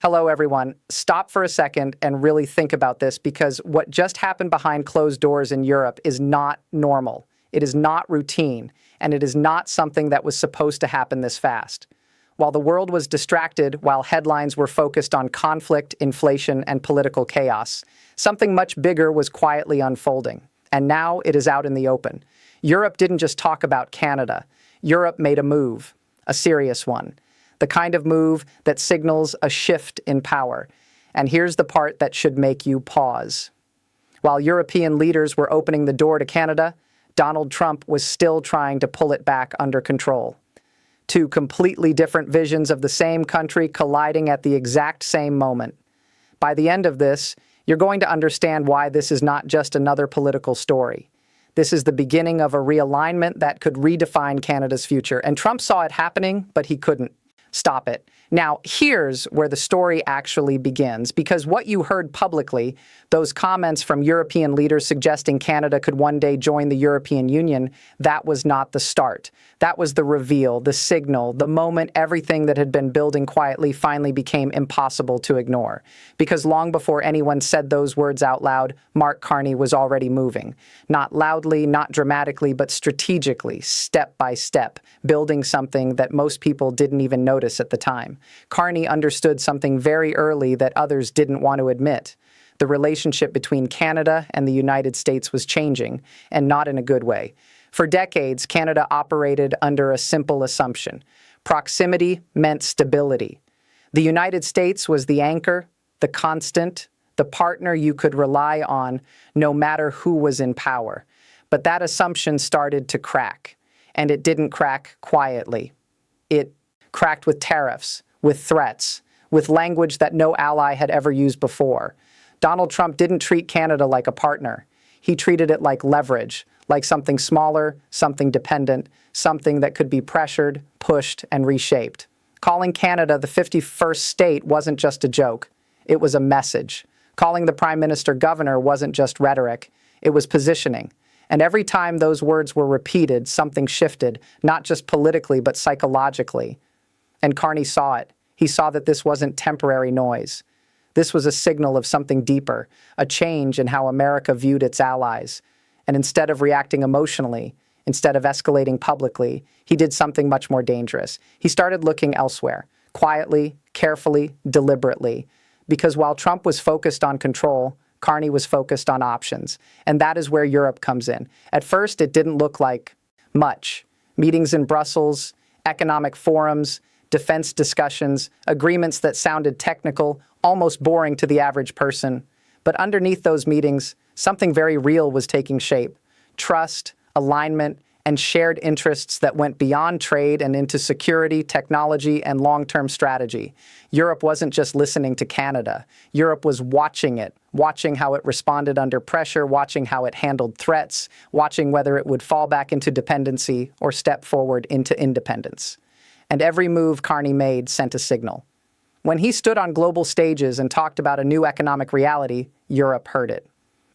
Hello, everyone. Stop for a second and really think about this, because what just happened behind closed doors in Europe is not normal. It is not routine, and it is not something that was supposed to happen this fast. While the world was distracted, while headlines were focused on conflict, inflation, and political chaos, something much bigger was quietly unfolding. And now it is out in the open. Europe didn't just talk about Canada. Europe made a move, a serious one. The kind of move that signals a shift in power. And here's the part that should make you pause. While European leaders were opening the door to Canada, Donald Trump was still trying to pull it back under control. Two completely different visions of the same country colliding at the exact same moment. By the end of this, you're going to understand why this is not just another political story. This is the beginning of a realignment that could redefine Canada's future. And Trump saw it happening, but he couldn't stop it. Now, here's where the story actually begins, because what you heard publicly, those comments from European leaders suggesting Canada could one day join the European Union, that was not the start. That was the reveal, the signal, the moment everything that had been building quietly finally became impossible to ignore. Because long before anyone said those words out loud, Mark Carney was already moving. Not loudly, not dramatically, but strategically, step by step, building something that most people didn't even notice at the time. Carney understood something very early that others didn't want to admit. The relationship between Canada and the United States was changing, and not in a good way. For decades, Canada operated under a simple assumption. Proximity meant stability. The United States was the anchor, the constant, the partner you could rely on no matter who was in power. But that assumption started to crack, and it didn't crack quietly. It cracked with tariffs, with threats, with language that no ally had ever used before. Donald Trump didn't treat Canada like a partner. He treated it like leverage, like something smaller, something dependent, something that could be pressured, pushed, and reshaped. Calling Canada the 51st state wasn't just a joke. It was a message. Calling the Prime Minister governor wasn't just rhetoric. It was positioning. And every time those words were repeated, something shifted, not just politically, but psychologically. And Carney saw it. He saw that this wasn't temporary noise. This was a signal of something deeper, a change in how America viewed its allies. And instead of reacting emotionally, instead of escalating publicly, he did something much more dangerous. He started looking elsewhere, quietly, carefully, deliberately. Because while Trump was focused on control, Carney was focused on options. And that is where Europe comes in. At first, it didn't look like much. Meetings in Brussels, economic forums, defense discussions, agreements that sounded technical, almost boring to the average person. But underneath those meetings, something very real was taking shape. Trust, alignment, and shared interests that went beyond trade and into security, technology, and long-term strategy. Europe wasn't just listening to Canada. Europe was watching it, watching how it responded under pressure, watching how it handled threats, watching whether it would fall back into dependency or step forward into independence. And every move Carney made sent a signal. When he stood on global stages and talked about a new economic reality, Europe heard it.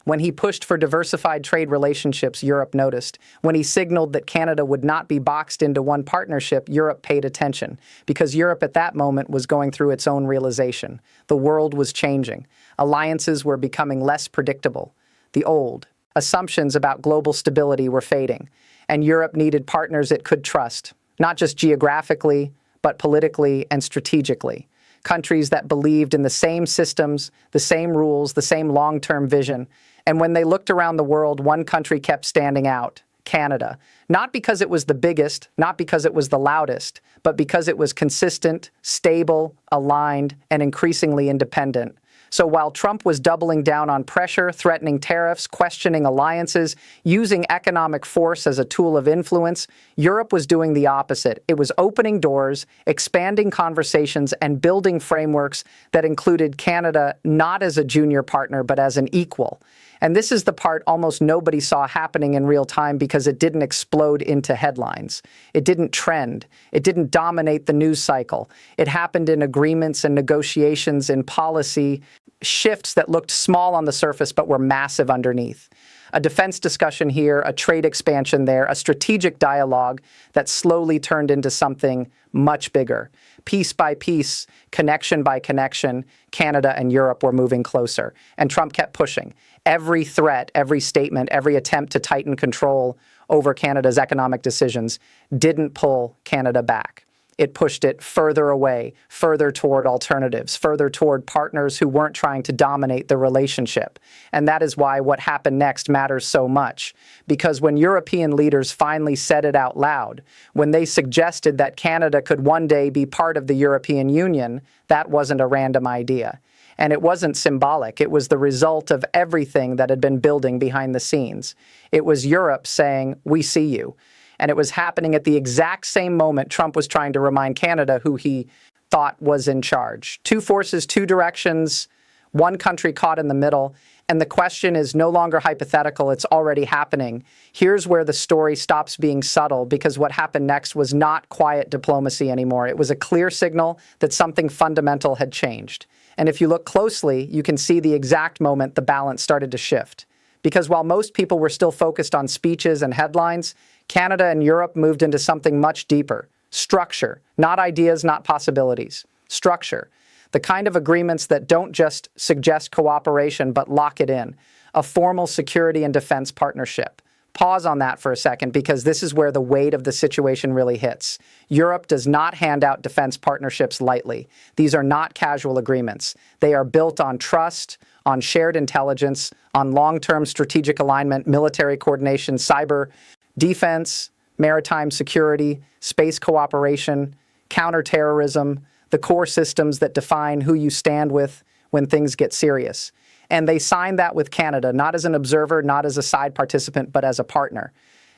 When he pushed for diversified trade relationships, Europe noticed. When he signaled that Canada would not be boxed into one partnership, Europe paid attention, because Europe at that moment was going through its own realization. The world was changing. Alliances were becoming less predictable. The old assumptions about global stability were fading, and Europe needed partners it could trust, not just geographically, but politically and strategically. Countries that believed in the same systems, the same rules, the same long-term vision. And when they looked around the world, one country kept standing out, Canada. Not because it was the biggest, not because it was the loudest, but because it was consistent, stable, aligned, and increasingly independent. So while Trump was doubling down on pressure, threatening tariffs, questioning alliances, using economic force as a tool of influence, Europe was doing the opposite. It was opening doors, expanding conversations, and building frameworks that included Canada not as a junior partner, but as an equal. And this is the part almost nobody saw happening in real time, because it didn't explode into headlines. It didn't trend. It didn't dominate the news cycle. It happened in agreements and negotiations, in policy, shifts that looked small on the surface but were massive underneath. A defense discussion here, a trade expansion there, a strategic dialogue that slowly turned into something much bigger. Piece by piece, connection by connection, Canada and Europe were moving closer. And Trump kept pushing. Every threat, every statement, every attempt to tighten control over Canada's economic decisions didn't pull Canada back. It pushed it further away, further toward alternatives, further toward partners who weren't trying to dominate the relationship. And that is why what happened next matters so much. Because when European leaders finally said it out loud, when they suggested that Canada could one day be part of the European Union, that wasn't a random idea. And it wasn't symbolic. It was the result of everything that had been building behind the scenes. It was Europe saying, "We see you." And it was happening at the exact same moment Trump was trying to remind Canada who he thought was in charge. Two forces, two directions, one country caught in the middle. And the question is no longer hypothetical, it's already happening. Here's where the story stops being subtle, because what happened next was not quiet diplomacy anymore. It was a clear signal that something fundamental had changed. And if you look closely, you can see the exact moment the balance started to shift. Because while most people were still focused on speeches and headlines, Canada and Europe moved into something much deeper. Structure, not ideas, not possibilities. Structure, the kind of agreements that don't just suggest cooperation but lock it in. A formal security and defense partnership. Pause on that for a second, because this is where the weight of the situation really hits. Europe does not hand out defense partnerships lightly. These are not casual agreements. They are built on trust, on shared intelligence, on long-term strategic alignment, military coordination, cyber defense, maritime security, space cooperation, counterterrorism, the core systems that define who you stand with when things get serious. And they signed that with Canada, not as an observer, not as a side participant, but as a partner.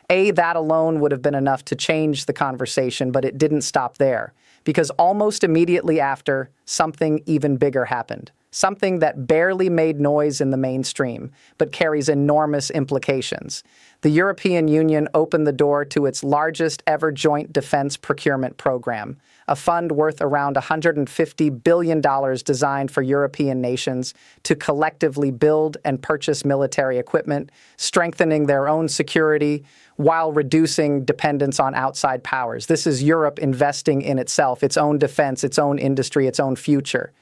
That alone would have been enough to change the conversation, but it didn't stop there. Because almost immediately after, something even bigger happened. Something that barely made noise in the mainstream, but carries enormous implications. The European Union opened the door to its largest ever joint defense procurement program, a fund worth around $150 billion designed for European nations to collectively build and purchase military equipment, strengthening their own security while reducing dependence on outside powers. This is Europe investing in itself, its own defense, its own industry, its own future.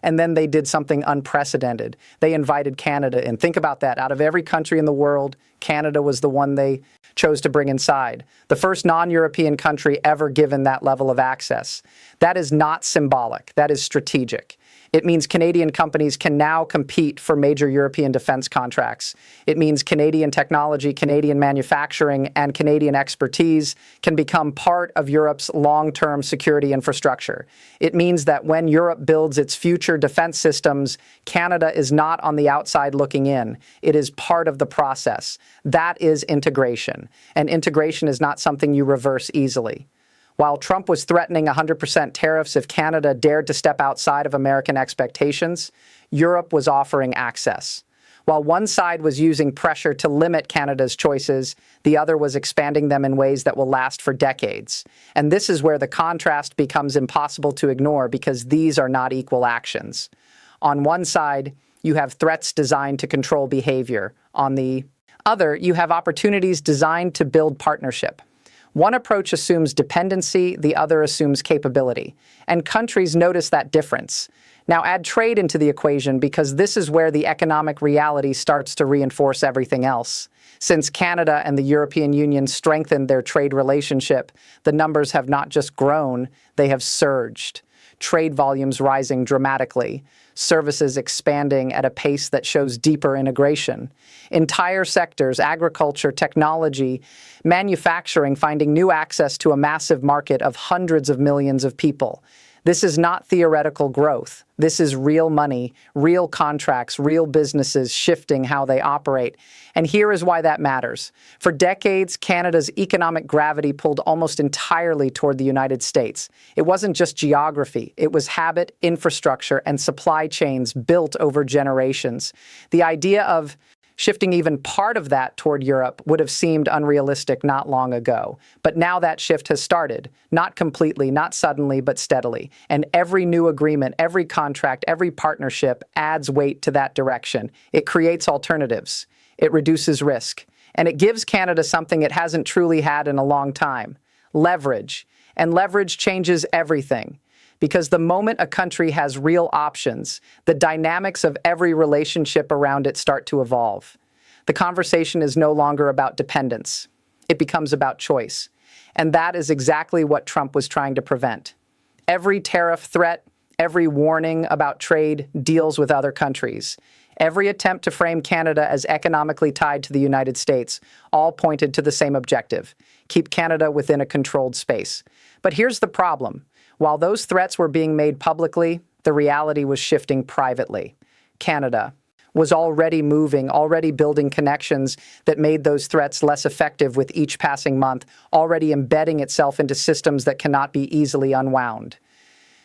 And then they did something unprecedented. They invited Canada in. Think about that. Out of every country in the world, Canada was the one they chose to bring inside. The first non-European country ever given that level of access. That is not symbolic. That is strategic. It means Canadian companies can now compete for major European defense contracts. It means Canadian technology, Canadian manufacturing, and Canadian expertise can become part of Europe's long-term security infrastructure. It means that when Europe builds its future defense systems, Canada is not on the outside looking in. It is part of the process. That is integration. And integration is not something you reverse easily. While Trump was threatening 100% tariffs if Canada dared to step outside of American expectations, Europe was offering access. While one side was using pressure to limit Canada's choices, the other was expanding them in ways that will last for decades. And this is where the contrast becomes impossible to ignore, because these are not equal actions. On one side, you have threats designed to control behavior. On the other, you have opportunities designed to build partnership. One approach assumes dependency, the other assumes capability. And countries notice that difference. Now add trade into the equation, because this is where the economic reality starts to reinforce everything else. Since Canada and the European Union strengthened their trade relationship, the numbers have not just grown, they have surged. Trade volumes rising dramatically, services expanding at a pace that shows deeper integration. Entire sectors, agriculture, technology, manufacturing, finding new access to a massive market of hundreds of millions of people. This is not theoretical growth. This is real money, real contracts, real businesses shifting how they operate. And here is why that matters. For decades, Canada's economic gravity pulled almost entirely toward the United States. It wasn't just geography. It was habit, infrastructure, and supply chains built over generations. The idea of Shifting even part of that toward Europe would have seemed unrealistic not long ago. But now that shift has started, not completely, not suddenly, but steadily. And every new agreement, every contract, every partnership adds weight to that direction. It creates alternatives. It reduces risk. And it gives Canada something it hasn't truly had in a long time: leverage. And leverage changes everything. Because the moment a country has real options, the dynamics of every relationship around it start to evolve. The conversation is no longer about dependence. It becomes about choice. And that is exactly what Trump was trying to prevent. Every tariff threat, every warning about trade deals with other countries. Every attempt to frame Canada as economically tied to the United States all pointed to the same objective: keep Canada within a controlled space. But here's the problem. While those threats were being made publicly, the reality was shifting privately. Canada was already moving, already building connections that made those threats less effective with each passing month, already embedding itself into systems that cannot be easily unwound.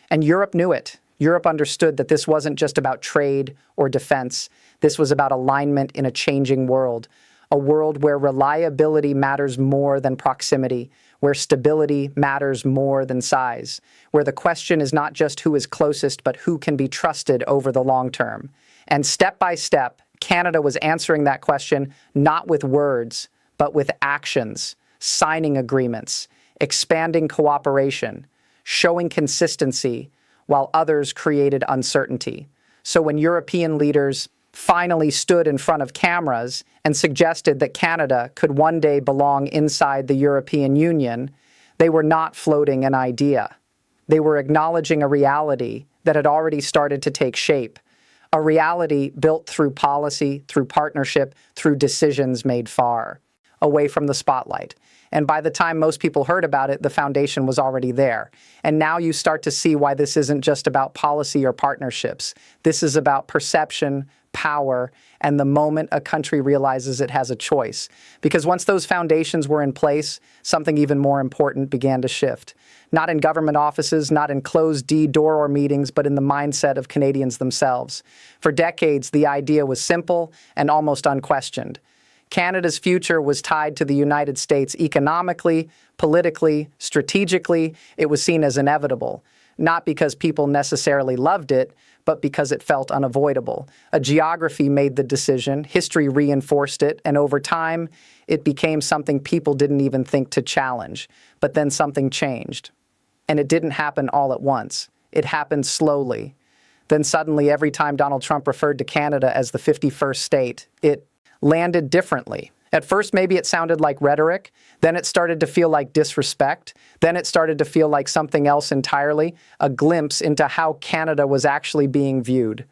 And Europe knew it. Europe understood that this wasn't just about trade or defense. This was about alignment in a changing world, a world where reliability matters more than proximity, where stability matters more than size, where the question is not just who is closest, but who can be trusted over the long term. And step by step, Canada was answering that question not with words, but with actions, signing agreements, expanding cooperation, showing consistency, while others created uncertainty. So when European leaders finally stood in front of cameras and suggested that Canada could one day belong inside the European Union, they were not floating an idea. They were acknowledging a reality that had already started to take shape, a reality built through policy, through partnership, through decisions made far away from the spotlight. And by the time most people heard about it, the foundation was already there. And now you start to see why this isn't just about policy or partnerships. This is about perception, power, and the moment a country realizes it has a choice. Because once those foundations were in place, something even more important began to shift. Not in government offices, not in closed door meetings, but in the mindset of Canadians themselves. For decades, the idea was simple and almost unquestioned. Canada's future was tied to the United States economically, politically, strategically. It was seen as inevitable, not because people necessarily loved it, but because it felt unavoidable. A geography made the decision, history reinforced it, and over time, it became something people didn't even think to challenge. But then something changed. And it didn't happen all at once. It happened slowly. Then suddenly, every time Donald Trump referred to Canada as the 51st state, it landed differently. At first, maybe it sounded like rhetoric. Then it started to feel like disrespect. Then it started to feel like something else entirely, a glimpse into how Canada was actually being viewed.